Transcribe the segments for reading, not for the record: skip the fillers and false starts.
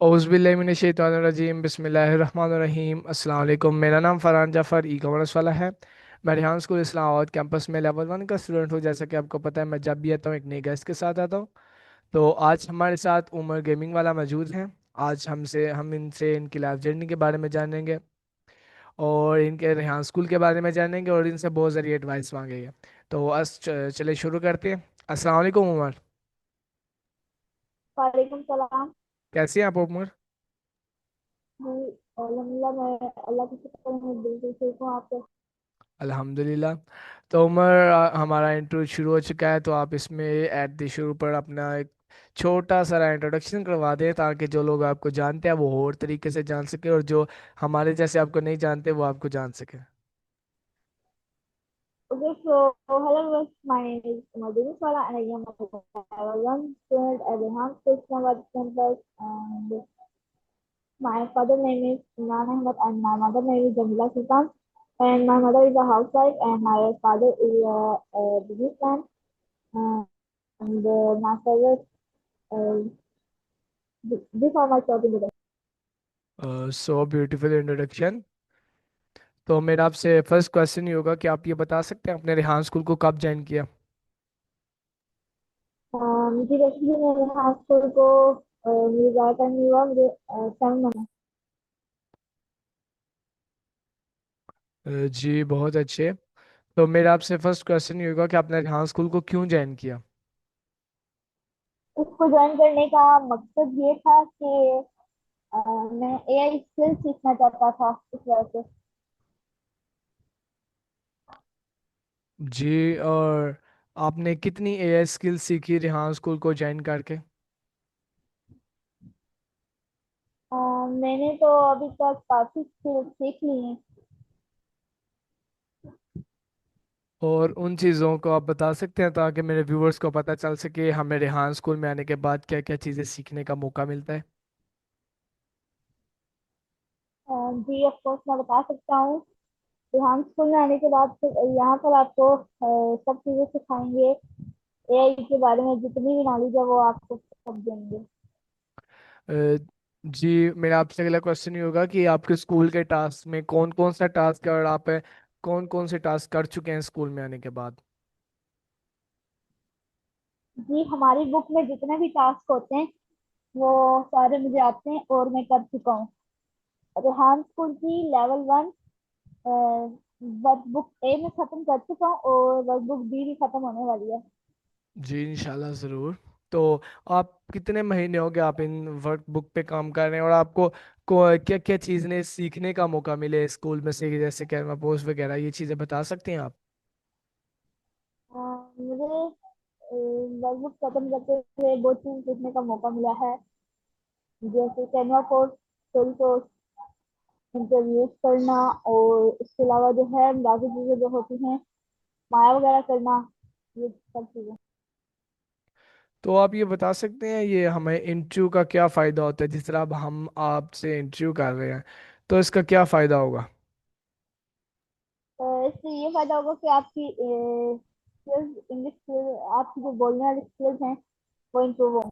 औज़ुबिल्लाहिमिनश्शैतानिर्रजीम बिस्मिल्लाहिर्रहमानिर्रहीम अस्सलाम वालेकुम। मेरा नाम फ़रहान जाफ़र ई कॉमर्स वाला है। मैं रेहान स्कूल इस्लामाबाद कैंपस में लेवल 1 का स्टूडेंट हूँ। जैसा कि आपको पता है, मैं जब भी आता हूँ एक नए गेस्ट के साथ आता हूँ। तो आज हमारे साथ उमर गेमिंग वाला मौजूद हैं। आज हम इनसे इनकी लाइफ जर्नी के बारे में जानेंगे और इनके रेहान स्कूल के बारे में जानेंगे और इनसे बहुत सारी एडवाइस मांगेंगे। तो चले शुरू करते हैं। अस्सलाम वालेकुम उमर। वालेकुम सलाम। कैसे हैं आप उमर? जी, अल्हम्दुलिल्लाह, मैं अल्लाह की शुक्र है, बिल्कुल ठीक हूँ। आप कैसे? अल्हम्दुलिल्लाह। तो उमर, हमारा इंटरव्यू शुरू हो चुका है, तो आप इसमें एट द शुरू पर अपना एक छोटा सा इंट्रोडक्शन करवा दें, ताकि जो लोग आपको जानते हैं वो और तरीके से जान सके, और जो हमारे जैसे आपको नहीं जानते वो आपको जान सके। Okay, so hello, everyone. My name is Madhuri Swala, and I am a level 1 student at the Ham Islamabad campus. And my father name is Imran Ahmed, and my mother name is Jamila Sultan. And my mother is a housewife, and my father is a businessman. And my favorite, uh, these are my shopping. So beautiful introduction. तो मेरा आपसे first question ये होगा कि आप ये बता सकते हैं अपने रेहान स्कूल को कब ज्वाइन किया? मुझे बेसिकली मेरे हाई स्कूल को मुझे ज़्यादा टाइम नहीं हुआ, मुझे 7 महीने। जी बहुत अच्छे। तो मेरा आपसे फर्स्ट क्वेश्चन ये होगा कि आपने रेहान स्कूल को क्यों ज्वाइन किया? उसको ज्वाइन करने का मकसद ये था कि मैं एआई स्किल सीखना चाहता था, इस वजह से। जी, और आपने कितनी एआई स्किल सीखी रेहान स्कूल को ज्वाइन करके? मैंने तो अभी तक काफ़ी स्किल सीख ली हैं। और उन चीज़ों को आप बता सकते हैं ताकि मेरे व्यूअर्स को पता चल सके हमें रेहान स्कूल में आने के बाद क्या क्या चीज़ें सीखने का मौका मिलता है। जी, ऑफ कोर्स मैं बता सकता हूँ। ध्यान स्कूल में आने के बाद फिर यहाँ पर आपको सब चीज़ें सिखाएंगे। एआई के बारे में जितनी भी नॉलेज है वो आपको सब देंगे। अ, जी, मेरा आपसे अगला क्वेश्चन ये होगा कि आपके स्कूल के टास्क में कौन कौन सा टास्क है, और आप कौन कौन से टास्क कर चुके हैं स्कूल में आने के बाद? जी, हमारी बुक में जितने भी टास्क होते हैं वो सारे मुझे आते हैं और मैं कर चुका हूँ। रेहान स्कूल की लेवल 1 वर्कबुक ए में खत्म कर चुका हूँ और वर्कबुक बी भी खत्म होने वाली है। जी इंशाल्लाह ज़रूर। तो आप कितने महीने हो गए आप इन वर्क बुक पे काम कर रहे हैं, और आपको क्या क्या चीज़ ने सीखने का मौका मिले स्कूल में से, जैसे कैनवा पोस्ट वगैरह, ये चीज़ें बता सकते हैं आप? मुझे वर्कबुक खत्म करते हुए बहुत चीज सीखने का मौका मिला है, जैसे Canva course, story course, interviews करना, और इसके अलावा जो है बाकी चीजें जो होती हैं, माया वगैरह करना, ये सब चीजें। तो आप ये बता सकते हैं ये हमें इंटरव्यू का क्या फ़ायदा होता है, जिस तरह अब हम आपसे इंटरव्यू कर रहे हैं, तो इसका क्या फ़ायदा होगा? इससे ये फायदा होगा कि आपकी स्किल्स, इंग्लिश स्किल्स, आपकी जो बोलने वाली स्किल्स हैं वो इम्प्रूव होंगी।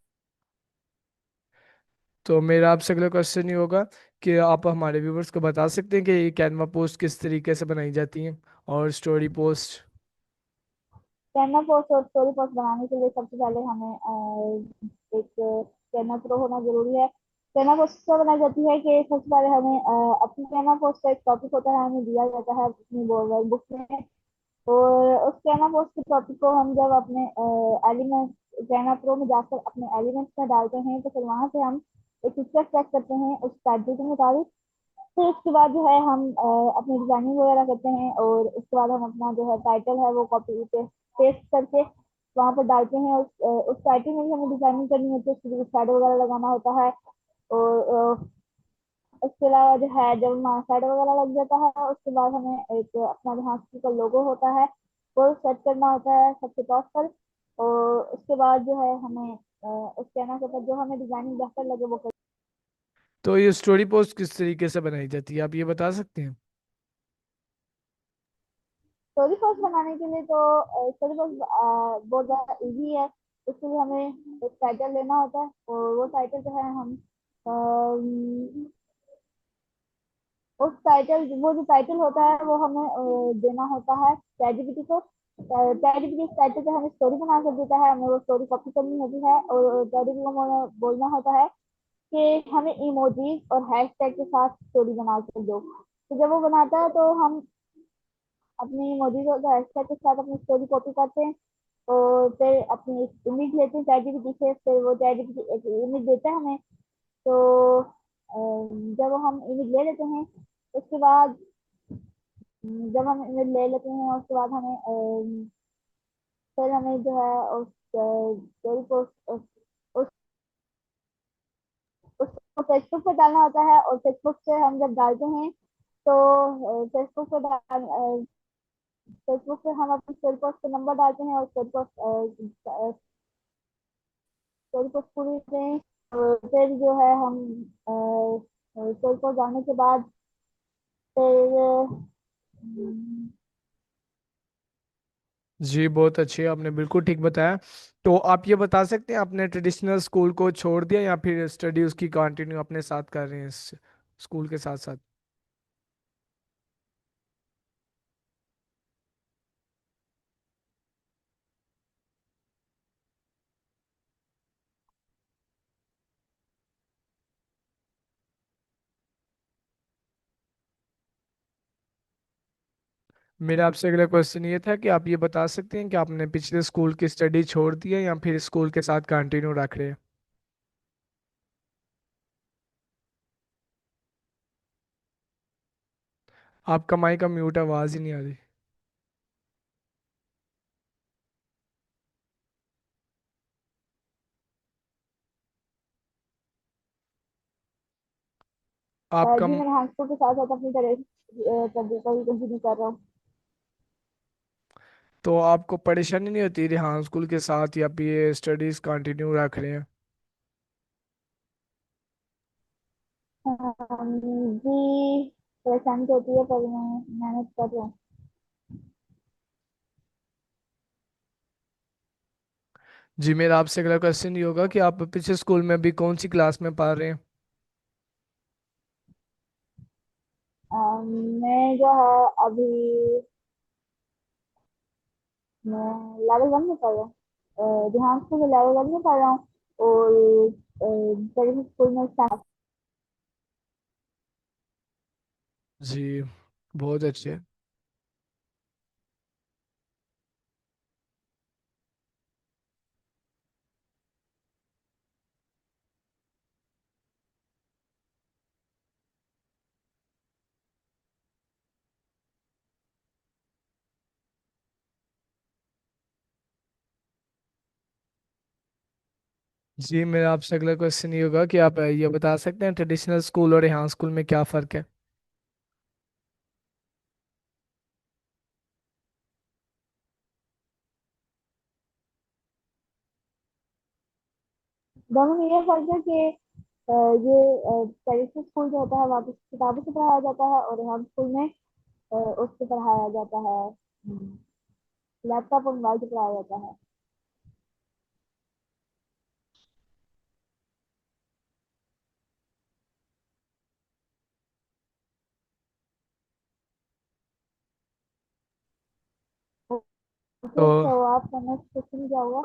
तो मेरा आपसे अगला क्वेश्चन ये होगा कि आप हमारे व्यूवर्स को बता सकते हैं कि ये कैनवा पोस्ट किस तरीके से बनाई जाती हैं, और स्टोरी पोस्ट? कैनवा पोस्ट और स्टोरी पोस्ट बनाने के लिए सबसे पहले हमें एक कैनवा प्रो होना जरूरी है। कैनवा पोस्ट से बनाई जाती है कि सबसे पहले हमें अपनी कैनवा पोस्ट का एक टॉपिक होता है, हमें दिया जाता है अपनी बुक में। और उस कैनवा पोस्ट के टॉपिक को हम जब अपने एलिमेंट्स, कैनवा प्रो में जाकर अपने एलिमेंट्स में डालते हैं, तो फिर वहां से हम एक पिक्चर सेट करते हैं उस टाइटल के मुताबिक। फिर उसके बाद जो है हम अपनी डिजाइनिंग वगैरह करते हैं, और उसके बाद हम अपना जो है टाइटल है वो कॉपी पे पेस्ट करके वहां पर डालते हैं। उस टाइटल में भी हमें डिजाइनिंग करनी होती है, उसके लिए शैडो वगैरह लगाना होता है। और उसके अलावा जो है जब हमारा शैडो वगैरह लग जाता है, उसके बाद हमें एक अपना जहाँ का लोगो होता है वो सेट करना होता है सबसे टॉप पर। और उसके बाद जो है हमें उस चैनल के ऊपर जो हमें डिजाइनिंग बेहतर लगे वो। तो ये स्टोरी पोस्ट किस तरीके से बनाई जाती है, आप ये बता सकते हैं? स्टोरी पोस्ट बनाने के लिए तो स्टोरी पोस्ट बहुत ज़्यादा इजी है। उसके लिए हमें एक टाइटल लेना होता है, और वो टाइटल जो है हम अम, उस टाइटल वो जो टाइटल होता है वो हमें देना होता है चैट को। चैट इस टाइटल पे हमें स्टोरी बना कर देता है, हमें वो स्टोरी कॉपी करनी होती है और चैट को हमें बोलना होता है कि हमें इमोजीज और हैशटैग के साथ स्टोरी बना कर दो। तो जब वो बनाता है तो हम अपनी इमोजीज और हैशटैग के साथ अपनी स्टोरी कॉपी करते हैं और फिर अपनी इमेज लेते हैं चैट जीपीटी से, फिर वो चैट जीपीटी एक इमेज देता है हमें। तो जब हम इमेज ले लेते हैं उसके बाद जब हम इमेज ले लेते हैं उसके बाद हमें फिर हमें जो है उस स्टोरी को उस उसको फेसबुक पे डालना होता है और फेसबुक से हम जब डालते हैं तो फेसबुक पे हम अपनी स्टोरी पोस्ट पे नंबर डालते हैं और स्टोरी पोस्ट पूरी करते हैं। और फिर जो है हम स्टोरी पोस्ट डालने के बाद फिर जी बहुत अच्छे, आपने बिल्कुल ठीक बताया। तो आप ये बता सकते हैं आपने ट्रेडिशनल स्कूल को छोड़ दिया या फिर स्टडी उसकी कंटिन्यू अपने साथ कर रहे हैं इस स्कूल के साथ साथ? मेरा आपसे अगला क्वेश्चन ये था कि आप ये बता सकते हैं कि आपने पिछले स्कूल की स्टडी छोड़ दी है या फिर स्कूल के साथ कंटिन्यू रख रहे हैं? आपका माइक का म्यूट, आवाज़ ही नहीं आ रही। आपका जी मैं हाँ स्कूल के साथ साथ अपनी तरह कभी कंटिन्यू कर रहा हूँ। तो आपको परेशानी नहीं होती रही हाँ स्कूल के साथ या फिर ये स्टडीज कंटिन्यू रख रहे हैं? जी परेशानी तो होती है पर मैं मेहनत कर रहा हूँ। जी मेरा आपसे अगला क्वेश्चन ये होगा कि आप पिछले स्कूल में अभी कौन सी क्लास में पढ़ रहे हैं? मैं जो है अभी मैं लेवल वन में पढ़ रहा हूँ। ध्यान स्कूल में लेवल वन में पढ़ रहा हूँ और बड़े स्कूल में जी बहुत अच्छे। जी मेरा आपसे अगला क्वेश्चन ये होगा कि आप ये बता सकते हैं ट्रेडिशनल स्कूल और यहाँ स्कूल में क्या फ़र्क है? दोनों में ये फर्क है कि ये ट्रेडिशनल स्कूल जो होता है वहाँ पे किताबों से पढ़ाया जाता है और हम स्कूल में उससे पढ़ाया जाता है, लैपटॉप और मोबाइल से पढ़ाया जाता है। तो ओके तो आपका नेक्स्ट क्वेश्चन क्या होगा?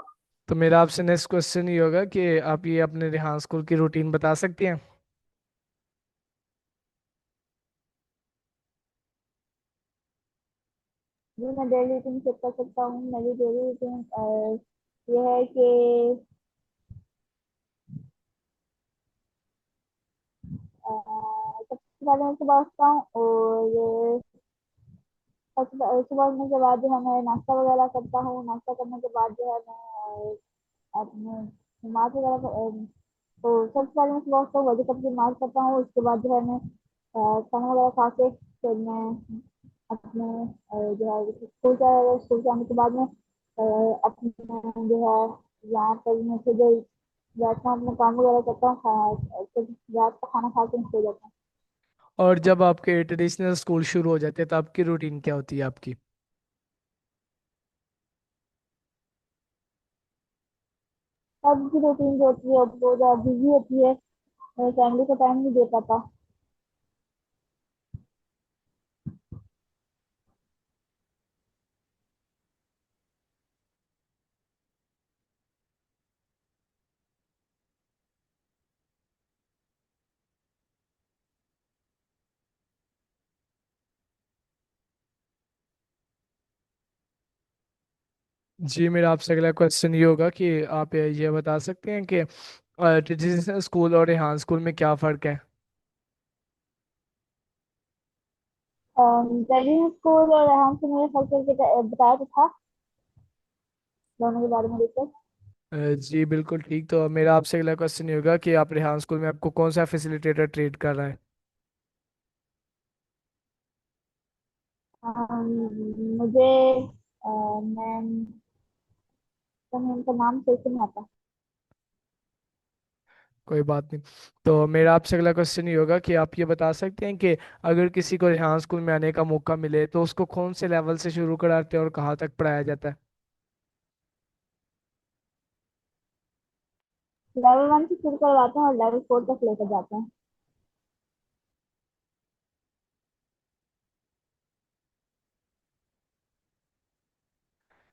मेरा आपसे नेक्स्ट क्वेश्चन ये होगा कि आप ये अपने यहाँ स्कूल की रूटीन बता सकती हैं? जी मैं डेली रूटीन चेक कर सकता हूँ। मेरी डेली रूटीन ये है कि सबसे पहले मैं सुबह उठता हूँ और सुबह उठने के बाद जो है मैं नाश्ता वगैरह करता हूँ। नाश्ता करने के बाद जो है मैं अपने नमाज वगैरह तो सबसे पहले मैं सुबह उठता हूँ, वजह की नमाज करता हूँ। उसके बाद जो है मैं खाना वगैरह खा के फिर मैं अपने जो है स्कूल से आने के बाद में अपने जो है यहाँ पर मैं फिर बैठता हूँ, अपने काम वगैरह करता हूँ, फिर रात का खाना खा के मैं सो जाता हूँ। और जब आपके ट्रेडिशनल स्कूल शुरू हो जाते हैं तो आपकी रूटीन क्या होती है आपकी? अब की रूटीन जो होती है वो ज़्यादा बिजी होती है। फैमिली को टाइम नहीं दे पाता। जी, मेरा आपसे अगला क्वेश्चन ये होगा कि आप ये बता सकते हैं कि ट्रेडिशनल स्कूल और रेहान स्कूल में क्या फ़र्क है। ट्रेडिशनल स्कूल और रेहान से मैंने फर्क करके बताया तो था दोनों के बारे में डिस्कस। जी बिल्कुल ठीक। तो मेरा आपसे अगला क्वेश्चन ये होगा कि आप रेहान स्कूल में आपको कौन सा फैसिलिटेटर ट्रीट कर रहा है। मुझे मैम का मैम का नाम सही से नहीं आता। कोई बात नहीं। तो मेरा आपसे अगला क्वेश्चन ये होगा कि आप ये बता सकते हैं कि अगर किसी को रेहान स्कूल में आने का मौका मिले तो उसको कौन से लेवल से शुरू कराते हैं और कहाँ तक पढ़ाया जाता है। लेवल 1 से शुरू करवाते हैं और लेवल 4 तक लेकर जाते हैं।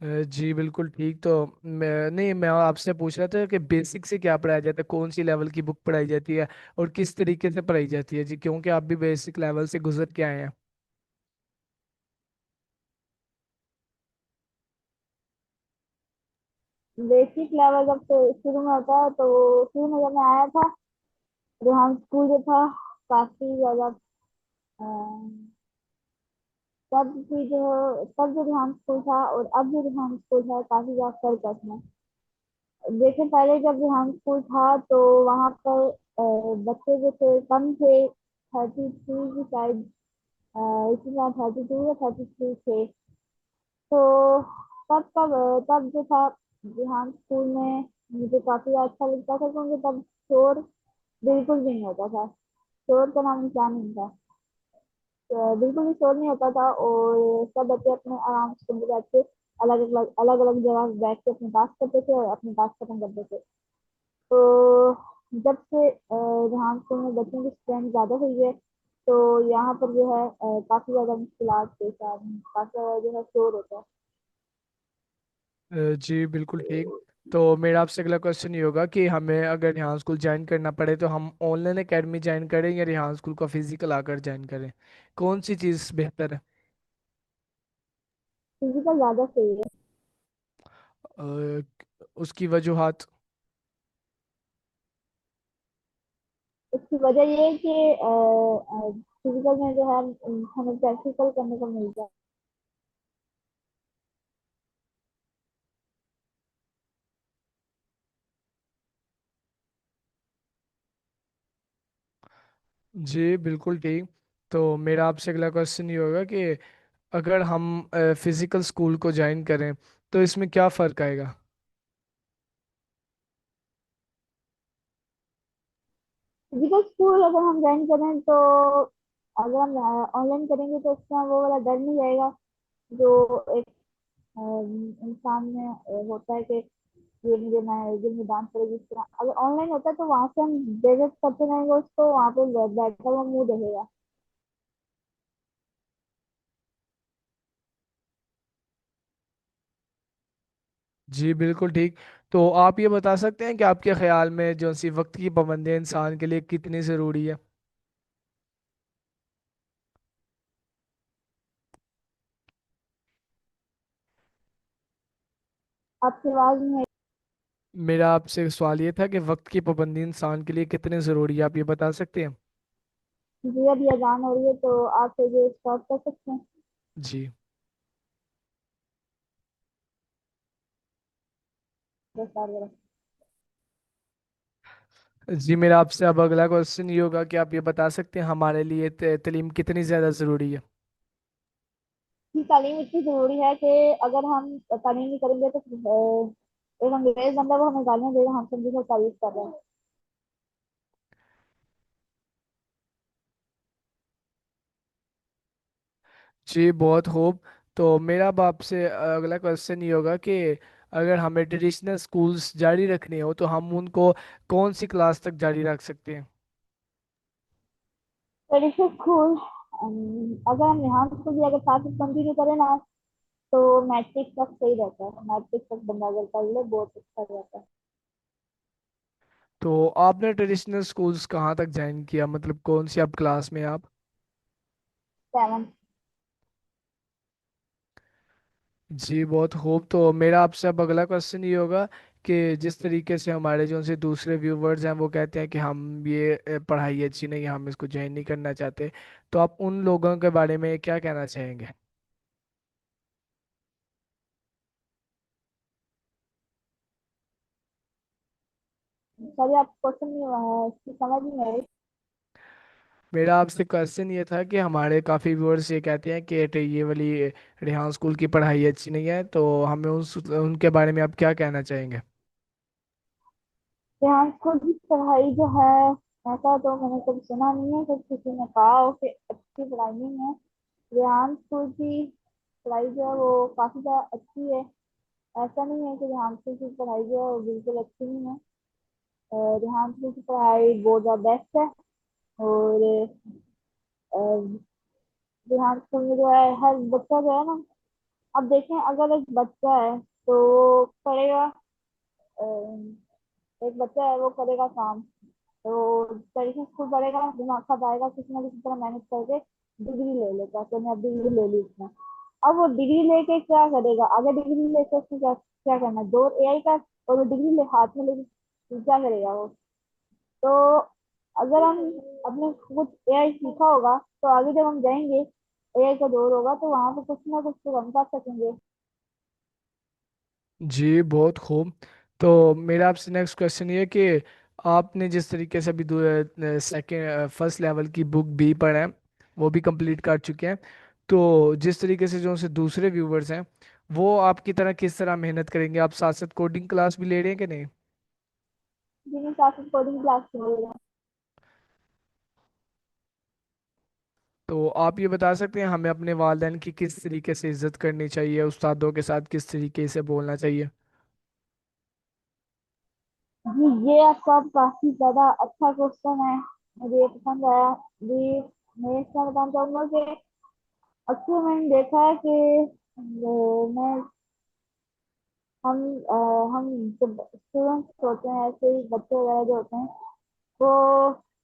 जी बिल्कुल ठीक। तो मैं आपसे पूछ रहा था कि बेसिक से क्या पढ़ाया जाता है, कौन सी लेवल की बुक पढ़ाई जाती है और किस तरीके से पढ़ाई जाती है जी, क्योंकि आप भी बेसिक लेवल से गुजर के आए हैं। बेसिक लेवल जब से शुरू में होता है तो शुरू में जब मैं आया था, रेहान स्कूल जो था काफी ज्यादा तब जो रेहान स्कूल था और अब जो रेहान स्कूल है काफी ज्यादा फर्क है उसमें। देखिए पहले जब रेहान स्कूल था तो वहाँ पर बच्चे जो थे कम थे, 33 की शायद, इसी तरह 32 या 33 थे। तो तब जो था रेहान स्कूल में मुझे काफी अच्छा लगता था क्योंकि तब शोर बिल्कुल भी नहीं होता था। शोर का नाम निशान नहीं था। तो बिल्कुल भी शोर नहीं होता था और सब बच्चे अपने आराम से कमरे बैठ के अलग अलग जगह बैठ के अपनी बात करते थे और अपनी बात खत्म करते थे। तो जब से रेहान स्कूल में बच्चों की स्ट्रेंथ ज्यादा हुई है तो यहाँ पर जो है काफी ज्यादा मुश्किलात पेश आ रही हैं, काफी ज्यादा जो है शोर होता है। जी बिल्कुल ठीक। तो मेरा आपसे अगला क्वेश्चन ये होगा कि हमें अगर रेहान स्कूल ज्वाइन करना पड़े तो हम ऑनलाइन एकेडमी ज्वाइन करें या रेहान स्कूल को फिजिकल आकर ज्वाइन करें, कौन सी चीज़ बेहतर है। फिजिकल ज्यादा सही है। उसकी वजूहात। इसकी वजह ये है कि फिजिकल में जो है हमें प्रैक्टिकल करने को मिलता है। जी बिल्कुल ठीक। तो मेरा आपसे अगला क्वेश्चन ये होगा कि अगर हम फिजिकल स्कूल को ज्वाइन करें तो इसमें क्या फ़र्क आएगा। फिजिकल स्कूल अगर हम ज्वाइन करें तो अगर हम ऑनलाइन करेंगे तो उसका वो वाला डर नहीं रहेगा जो एक इंसान में होता है कि ये मुझे मैं ये मुझे डांस करेगी। इस तरह अगर ऑनलाइन होता है तो वहां से हम बेइज्जत करते रहेंगे उसको, वहां पे बैठा हुआ मुंह रहेगा। जी बिल्कुल ठीक। तो आप ये बता सकते हैं कि आपके ख्याल में जो सी वक्त की पाबंदी इंसान के लिए कितनी ज़रूरी है। आपकी आवाज में। मेरा आपसे सवाल ये था कि वक्त की पाबंदी इंसान के लिए कितनी ज़रूरी है, आप ये बता सकते हैं। जी अभी अजान हो रही है तो आप ये स्टॉप कर सकते हैं। जी। 10 बार। जी मेरा आपसे अब अगला क्वेश्चन ये होगा कि आप ये बता सकते हैं हमारे लिए तालीम कितनी ज़्यादा ज़रूरी है। कि तालीम इतनी जरूरी है कि अगर हम तालीम नहीं करेंगे तो एक अंग्रेज बंदा वो हमें गालियां देगा, हम समझेंगे तारीफ कर रहे हैं। जी बहुत खूब। तो मेरा अब आपसे अगला क्वेश्चन ये होगा कि अगर हमें ट्रेडिशनल स्कूल्स जारी रखने हो तो हम उनको कौन सी क्लास तक जारी रख सकते हैं। ट्रेडिशनल स्कूल, अगर हम यहाँ स्कूल भी अगर साथ में कंटिन्यू करें ना, तो मैट्रिक तक सही रहता है। मैट्रिक तक बंदा अगर कर ले बहुत अच्छा रहता है। तो आपने ट्रेडिशनल स्कूल्स कहाँ तक ज्वाइन किया, मतलब कौन सी अब क्लास में आप? 7। जी बहुत खूब। तो मेरा आपसे अब अगला क्वेश्चन ये होगा कि जिस तरीके से हमारे जो से दूसरे व्यूवर्स हैं वो कहते हैं कि हम ये पढ़ाई अच्छी नहीं है, हम इसको ज्वाइन नहीं करना चाहते, तो आप उन लोगों के बारे में क्या कहना चाहेंगे? सॉरी, आप क्वेश्चन समझ नहीं आई। मेरा आपसे क्वेश्चन ये था कि हमारे काफ़ी व्यूअर्स ये कहते हैं कि ये वाली रेहान स्कूल की पढ़ाई अच्छी नहीं है, तो हमें उनके बारे में आप क्या कहना चाहेंगे? यहाँ स्कूल की पढ़ाई जो है, ऐसा तो मैंने कभी सुना नहीं है कि किसी ने कहा हो कि अच्छी पढ़ाई नहीं है। रेहान स्कूल की पढ़ाई जो है वो काफी ज्यादा अच्छी है। ऐसा नहीं है कि रेहान स्कूल की पढ़ाई जो है वो बिल्कुल अच्छी नहीं है। रेहान स्कूल की पढ़ाई बहुत ज्यादा बेस्ट है। और अ, रेहान स्कूल में जो है हर बच्चा जो है ना, अब देखें अगर एक बच्चा है तो पढ़ेगा। अ, एक बच्चा है वो करेगा काम, तो ट्रेडिशनल स्कूल पढ़ेगा, दिमाग खपाएगा, किसी ना किसी तरह मैनेज करके डिग्री ले लेगा। तो मैं अब डिग्री ले ली उसने। अब वो डिग्री लेके क्या करेगा? अगर डिग्री लेके उसको क्या क्या करना है? दो एआई का। और वो डिग्री ले हाथ में लेके फिर क्या करेगा वो? तो अगर हम अपने कुछ एआई सीखा होगा तो आगे जब हम जाएंगे, एआई का दौर होगा, तो वहां पे कुछ ना कुछ तो हम कर सकेंगे। जी बहुत खूब। तो मेरा आपसे नेक्स्ट क्वेश्चन ये है कि आपने जिस तरीके से अभी सेकेंड फर्स्ट लेवल की बुक भी पढ़ा है, वो भी कंप्लीट कर चुके हैं, तो जिस तरीके से जो से दूसरे व्यूवर्स हैं वो आपकी तरह किस तरह मेहनत करेंगे? आप साथ साथ कोडिंग क्लास भी ले रहे हैं कि नहीं? जिन्हें साथ कोडिंग क्लास के लिए। तो आप ये बता सकते हैं हमें अपने वालिदैन की किस तरीके से इज्जत करनी चाहिए, उस्तादों के साथ किस तरीके से बोलना चाहिए? जी, ये आपका काफी ज्यादा अच्छा क्वेश्चन है। मुझे ये पसंद आया। जी, मैं इसका बताना चाहूंगा कि अक्सर मैंने देखा है कि मैं हम हम जब स्टूडेंट्स होते हैं, ऐसे ही बच्चे वगैरह जो होते हैं, वो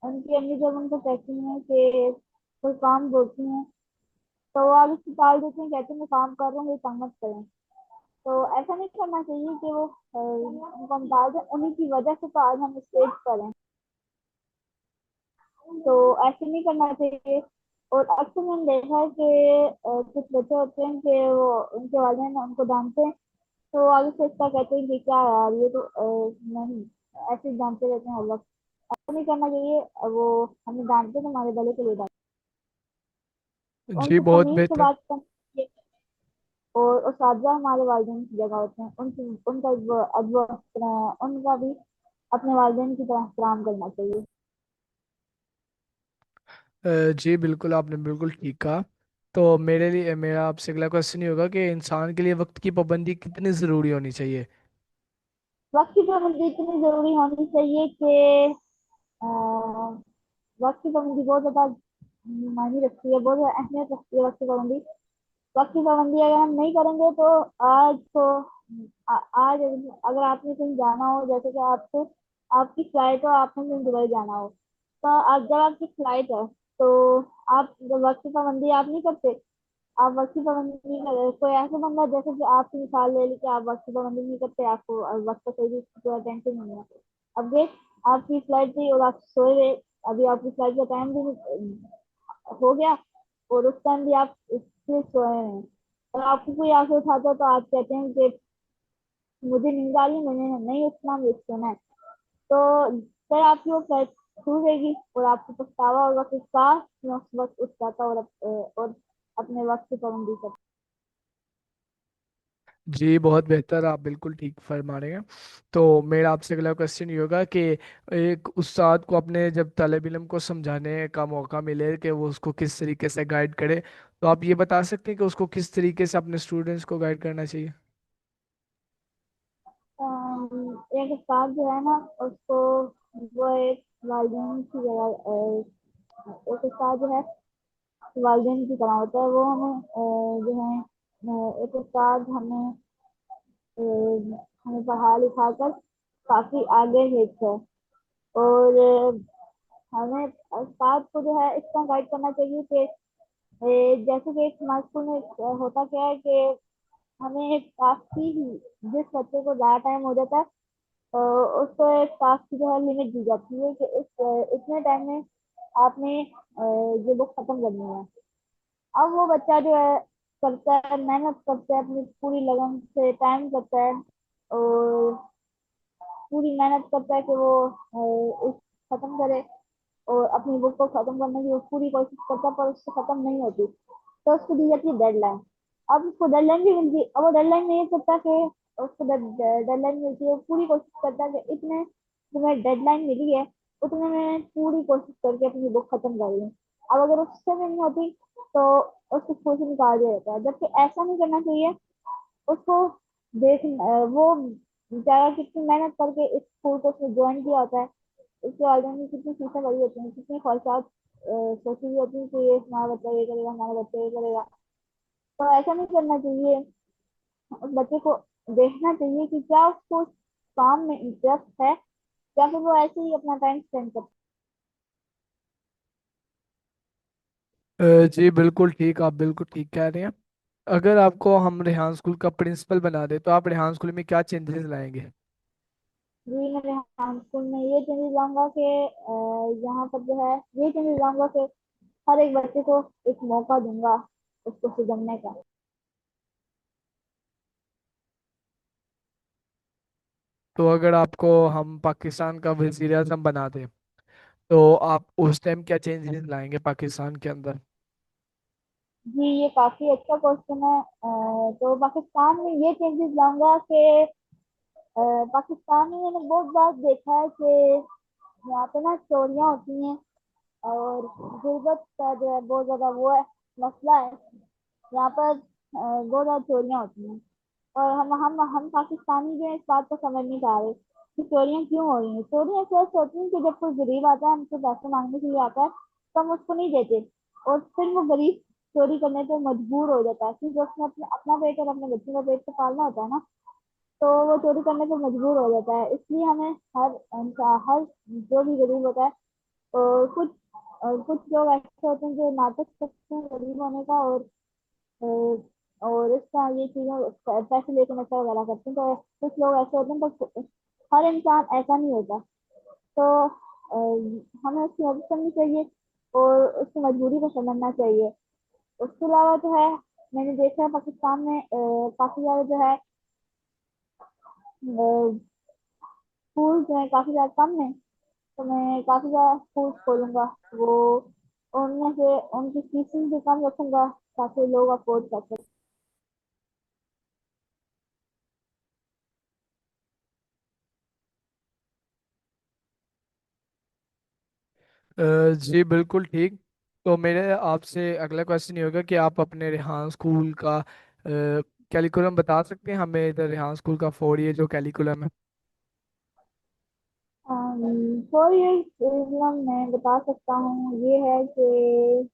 उनकी अम्मी जब उनको कहती हैं कि कोई काम बोलती हैं, तो वो आगे से टाल देते हैं, कहते हैं मैं काम कर रहा हूँ, ये काम मत करें। तो ऐसा नहीं करना चाहिए कि वो उनको हम टाल दें। उन्हीं की वजह से तो आज हम स्टेज पर हैं। तो ऐसे नहीं करना चाहिए। और अक्सर मैंने देखा है कि कुछ बच्चे होते हैं कि वो उनके वालिदैन उनको डांटते हैं, तो आगे से इसका कहते हैं कि क्या यार ये तो नहीं, ऐसे ही डांटते रहते हैं हर वक्त। ऐसा नहीं करना चाहिए। वो हमें डांटते तो हमारे भले के लिए डांटते। जी उनको बहुत तमीज से बेहतर। बात करनी चाहिए। और उस्ताद हमारे वालिदैन की जगह होते हैं, उनकी उनका उनका भी अपने वालिदैन की तरह एहतराम करना चाहिए। जी बिल्कुल, आपने बिल्कुल ठीक कहा। तो मेरे लिए मेरा आपसे अगला क्वेश्चन ये होगा कि इंसान के लिए वक्त की पाबंदी कितनी ज़रूरी होनी चाहिए? वक्त की पाबंदी इतनी जरूरी होनी चाहिए कि अ, वक्त की पाबंदी बहुत ज्यादा मायने रखती है, बहुत ज्यादा अहमियत रखती है वक्त की पाबंदी। वक्त की पाबंदी अगर हम नहीं करेंगे तो आज तो आज अगर आपने कहीं जाना हो, जैसे कि आपको आपकी फ्लाइट हो, आपने कहीं दुबई जाना हो, तो आज जब आपकी फ्लाइट है, तो आप जब वक्त की पाबंदी आप नहीं करते, आप वक्त की पाबंदी नहीं कर, कोई ऐसा बंदा जैसे कि आपकी मिसाल ले ली कि आप वक्त की पाबंदी नहीं करते, आपको वक्त का कोई भी टेंशन नहीं है। अब देख, आपकी फ्लाइट थी और आप सोए हुए, अभी आपकी फ्लाइट का टाइम भी हो गया, और उस टाइम भी आप इसलिए सोए हैं, और आपको कोई आके उठाता है, तो आप कहते हैं कि मुझे नींद आ रही है, मैंने नहीं उठना, मुझे सोना है। तो फिर आपकी वो फ्लाइट छूट जाएगी और आपको पछतावा होगा कि काश मैं उस वक्त उठ जाता और अपने वक्त की पाबंदी करता। जी बहुत बेहतर, आप बिल्कुल ठीक फरमा रहे हैं। तो मेरा आपसे अगला क्वेश्चन ये होगा कि एक उस्ताद को अपने जब तालिब इल्म को समझाने का मौका मिले कि वो उसको किस तरीके से गाइड करे, तो आप ये बता सकते हैं कि उसको किस तरीके से अपने स्टूडेंट्स को गाइड करना चाहिए? एक उस्ताद जो है ना, उसको वो एक वालिदैन की जगह एक उस्ताद जो है वालिदैन की तरह होता है। वो हमें जो है एक उस्ताद हमें पढ़ा लिखा कर काफी आगे भेजता है। और हमें उस्ताद को जो है इस तरह गाइड करना चाहिए कि जैसे कि एक हमारे स्कूल में होता क्या है कि हमें एक काफी जिस बच्चे को ज्यादा टाइम हो जाता है उसको एक टास्क की जो है लिमिट दी जाती है कि इतने टाइम में आपने ये बुक खत्म करनी है। अब वो बच्चा जो है करता है, मेहनत करता है, अपनी पूरी लगन से टाइम करता है और पूरी मेहनत करता है कि वो उस खत्म करे और अपनी बुक को खत्म करने की वो पूरी कोशिश करता है, पर उससे खत्म नहीं होती। तो उसको दी जाती है डेडलाइन। अब उसको डेडलाइन भी मिलती है। अब वो डेडलाइन में ये करता है कि उसको डेडलाइन मिलती है, वो पूरी कोशिश करता है कि इतने तुम्हें डेडलाइन मिली है उतने में पूरी कोशिश करके अपनी बुक खत्म कर लूँ। अब अगर उससे भी नहीं होती तो उसको स्कूल से निकाल दिया जाता है, जबकि ऐसा नहीं करना चाहिए। उसको वो बेचारा कितनी मेहनत करके इस स्कूल को उसने ज्वाइन किया होता है। उसके वालिदैन की कितनी फीसें भरी होती हैं, कितनी ख्वाहिशात सोची हुई होती है कि ये हमारा बच्चा ये करेगा, हमारा बच्चा ये करेगा। तो ऐसा नहीं करना चाहिए। उस बच्चे को देखना चाहिए कि क्या उसको उस काम में इंटरेस्ट है या फिर वो ऐसे ही अपना टाइम स्पेंड करता जी बिल्कुल ठीक, आप बिल्कुल ठीक कह रहे हैं। अगर आपको हम रेहान स्कूल का प्रिंसिपल बना दे तो आप रेहान स्कूल में क्या चेंजेस लाएंगे? है। जी मैं यहाँ स्कूल में ये चेंजेस लाऊंगा कि यहाँ पर जो है ये चेंजेस लाऊंगा कि हर एक बच्चे को एक मौका दूंगा उसको सुधरने का। तो अगर आपको हम पाकिस्तान का वजीर आजम बना दें तो आप उस टाइम क्या चेंजेस लाएंगे पाकिस्तान के अंदर? जी ये काफी अच्छा क्वेश्चन है। तो पाकिस्तान में ये चेंजेस लाऊंगा कि पाकिस्तान में मैंने बहुत बार देखा है कि यहाँ पे ना चोरियां होती हैं और गुर्बत का जो है बहुत ज्यादा वो है, मसला है। यहाँ पर बहुत ज्यादा चोरियां होती हैं और हम पाकिस्तानी जो है इस बात को समझ नहीं पा रहे कि चोरियां क्यों हो रही हैं। चोरियां इसलिए होती हैं कि जब कोई गरीब आता है हमसे पैसे मांगने के लिए आता है तो हम उसको नहीं देते और फिर वो गरीब चोरी करने पे मजबूर हो जाता है क्योंकि उसने अपने अपना पेट और अपने बच्चे का पेट तो पालना होता है ना। तो वो चोरी करने पे मजबूर हो जाता है। इसलिए हमें हर जो भी गरीब होता है और कुछ लोग ऐसे होते हैं जो नाटक करते हैं गरीब होने का और इसका ये चीजें पैसे लेके नशा वगैरह करते हैं। तो कुछ लोग ऐसे होते हैं, तो हर इंसान ऐसा नहीं होता। तो हमें उसकी मदद करनी चाहिए और उसकी मजबूरी को समझना चाहिए। उसके अलावा जो है मैंने देखा है पाकिस्तान में काफी ज्यादा जो है स्कूल जो है काफी ज्यादा कम है। तो मैं काफी ज्यादा स्कूल खोलूंगा। वो उनमें से उनकी फीसिंग भी कम रखूंगा ताकि लोग अफोर्ड कर सकें। जी बिल्कुल ठीक। तो मेरे आपसे अगला क्वेश्चन ये होगा कि आप अपने रेहान स्कूल का कैलिकुलम बता सकते हैं हमें? इधर रेहान स्कूल का 4 ईयर जो कैलिकुलम है। फॉर ये मैं बता सकता हूँ ये है कि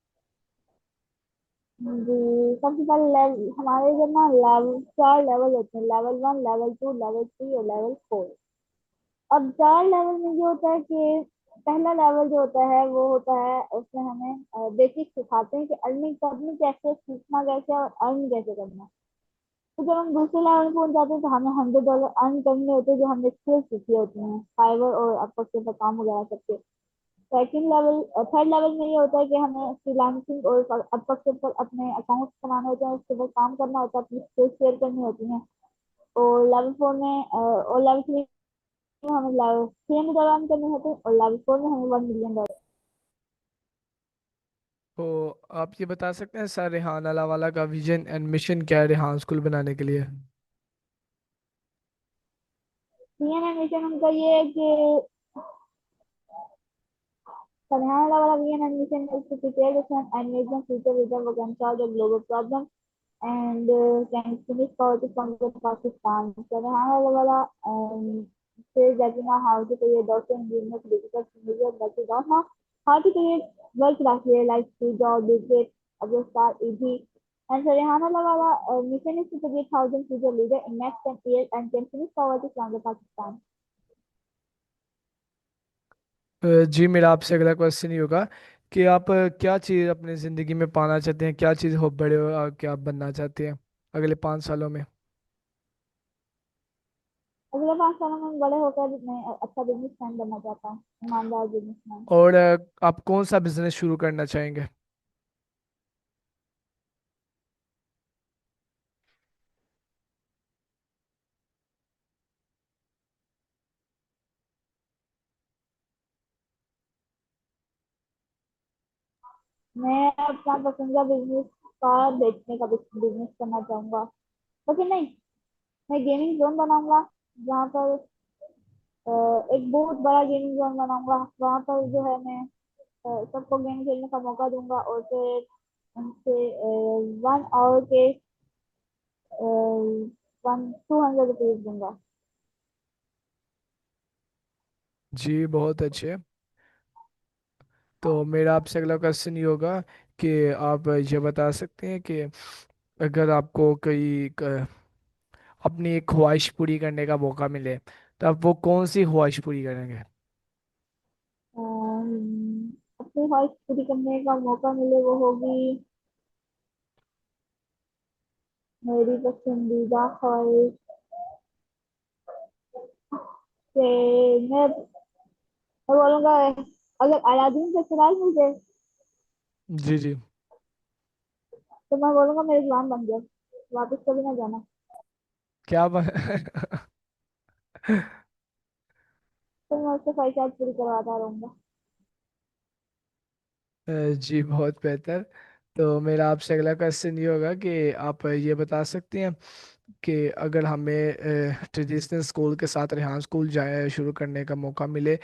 जी सबसे पहले हमारे इधर ना लेवल 4 लेवल होते हैं। लेवल 1, लेवल 2, लेवल 3 और लेवल 4। अब 4 लेवल में ये होता है कि पहला लेवल जो होता है वो होता है उसमें हमें बेसिक सिखाते हैं कि अर्निंग करनी कैसे, सीखना कैसे और अर्न कैसे करना। तो जब हम दूसरे लेवल पे पहुंच जाते हैं तो हमें $100 अर्न करने होते हैं जो हमने स्किल्स सीखी होती हैं फाइवर और अपवर्क के ऊपर काम वगैरह करके। थर्ड लेवल में ये होता है कि हमें फ्रीलांसिंग और अपवर्क के ऊपर अपने अकाउंट्स बनाने होते हैं, उसके ऊपर काम करना होता है, अपनी स्किल्स शेयर करनी होती हैं। और लेवल 4 में और लेवल 3 में हमें $300 अर्न करने होते हैं और लेवल 4 में हमें $1 मिलियन। तो आप ये बता सकते हैं सर रेहान अलावाला का विजन एंड मिशन क्या है रेहान स्कूल बनाने के लिए? CNN मिशन उनका ये है कि Sonhana वाला VN admission is to prepare the son and make them future leader who can solve the global problem and can finish poverty from the Pakistan. Sonhana वाला says that you know how to be a doctor, engineer, critical engineer, but you don't know how to create world-class real-life job, business, of the star easy. And so Rihanna Lawala mission is to create thousands future leader in next 10 years and can finish poverty from the Pakistan. जी, मेरा आपसे अगला question ये होगा कि आप क्या चीज़ अपनी ज़िंदगी में पाना चाहते हैं, क्या चीज़ हो बड़े हो क्या आप बनना चाहते हैं अगले 5 सालों में। अगले 5 सालों में बड़े होकर मैं अच्छा बिजनेसमैन बनना चाहता हूँ, ईमानदार बिजनेसमैन। और आप कौन सा बिजनेस शुरू करना चाहेंगे। मैं अपना पसंदीदा बिजनेस कार बेचने का बिजनेस करना चाहूंगा। लेकिन नहीं, मैं गेमिंग जोन बनाऊंगा जहाँ पर एक बहुत बड़ा गेमिंग जोन बनाऊंगा। वहाँ पर जो है मैं सबको गेम खेलने का मौका दूंगा और फिर उनसे 1 आवर के 200 रुपीज दूंगा। जी, बहुत अच्छे। तो मेरा आपसे अगला क्वेश्चन ये होगा कि आप ये बता सकते हैं कि अगर आपको अपनी एक ख्वाहिश पूरी करने का मौका मिले तो आप वो कौन सी ख्वाहिश पूरी करेंगे। अपनी ख्वाहिश पूरी करने का मौका मिले वो होगी मेरी पसंदीदा ख्वाहिश कि मैं बोलूंगा अगर अलादीन से चिराग मिल जाए जी जी। तो मैं बोलूंगा मेरी जुबान बन जाए, वापस कभी ना जाना। क्या ब... तो मैं उससे ख्वाहिशात पूरी करवाता रहूंगा। जी, बहुत बेहतर। तो मेरा आपसे अगला क्वेश्चन ये होगा कि आप ये बता सकते हैं कि अगर हमें ट्रेडिशनल स्कूल के साथ रेहान स्कूल जाए शुरू करने का मौका मिले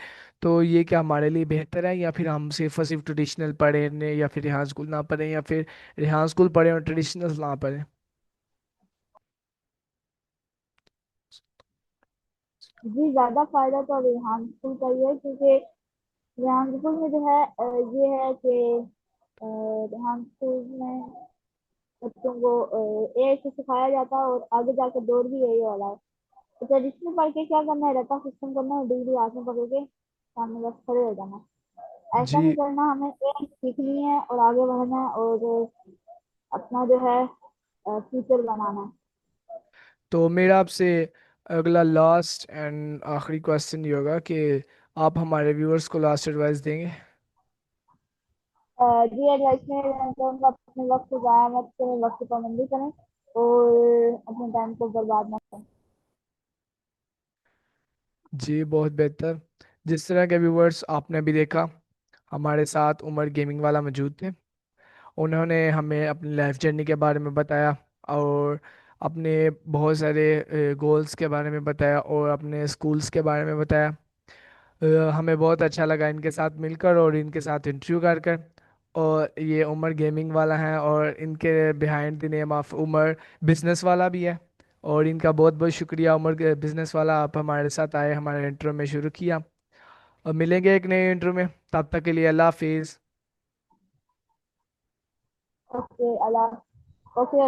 तो ये क्या हमारे लिए बेहतर है, या फिर हम सिर्फ और सिर्फ ट्रेडिशनल पढ़ें ने, या फिर रेहान स्कूल ना पढ़ें, या फिर रेहान स्कूल पढ़ें और ट्रेडिशनल ना पढ़ें। जी, ज्यादा फायदा तो रेहान स्कूल का ही है क्योंकि रेहान स्कूल में जो है ये है कि रेहान स्कूल में बच्चों को ए से सिखाया जाता है और आगे जाकर दौर भी यही वाला है। तो ट्रेडिशनल पढ़ के क्या करना है, रटा सिस्टम करना है, डिग्री हाथ में पकड़ के सामने बस खड़े हो जाना है। ऐसा नहीं जी, करना, हमें एक सीखनी है और आगे बढ़ना है और अपना जो है फ्यूचर बनाना है। तो मेरा आपसे अगला लास्ट एंड आखिरी क्वेश्चन ये होगा कि आप हमारे व्यूअर्स को लास्ट एडवाइस देंगे। जी, एडवाइस में रहना चाहूंगा अपने वक्त को जाया मत करें, वक्त की पाबंदी करें और अपने टाइम को बर्बाद ना करें। जी, बहुत बेहतर। जिस तरह के व्यूअर्स आपने अभी देखा, हमारे साथ उमर गेमिंग वाला मौजूद थे। उन्होंने हमें अपनी लाइफ जर्नी के बारे में बताया और अपने बहुत सारे गोल्स के बारे में बताया और अपने स्कूल्स के बारे में बताया। हमें बहुत अच्छा लगा इनके साथ मिलकर और इनके साथ इंटरव्यू कर और ये उमर गेमिंग वाला है और इनके behind the name of Umar business वाला भी है। और इनका बहुत बहुत शुक्रिया उमर के बिजनेस वाला, आप हमारे साथ आए, हमारे इंटरव्यू में शुरू किया। और मिलेंगे एक नए इंटरव्यू में, तब तक के लिए अल्लाह हाफिज़। ओके, अल्लाह। ओके।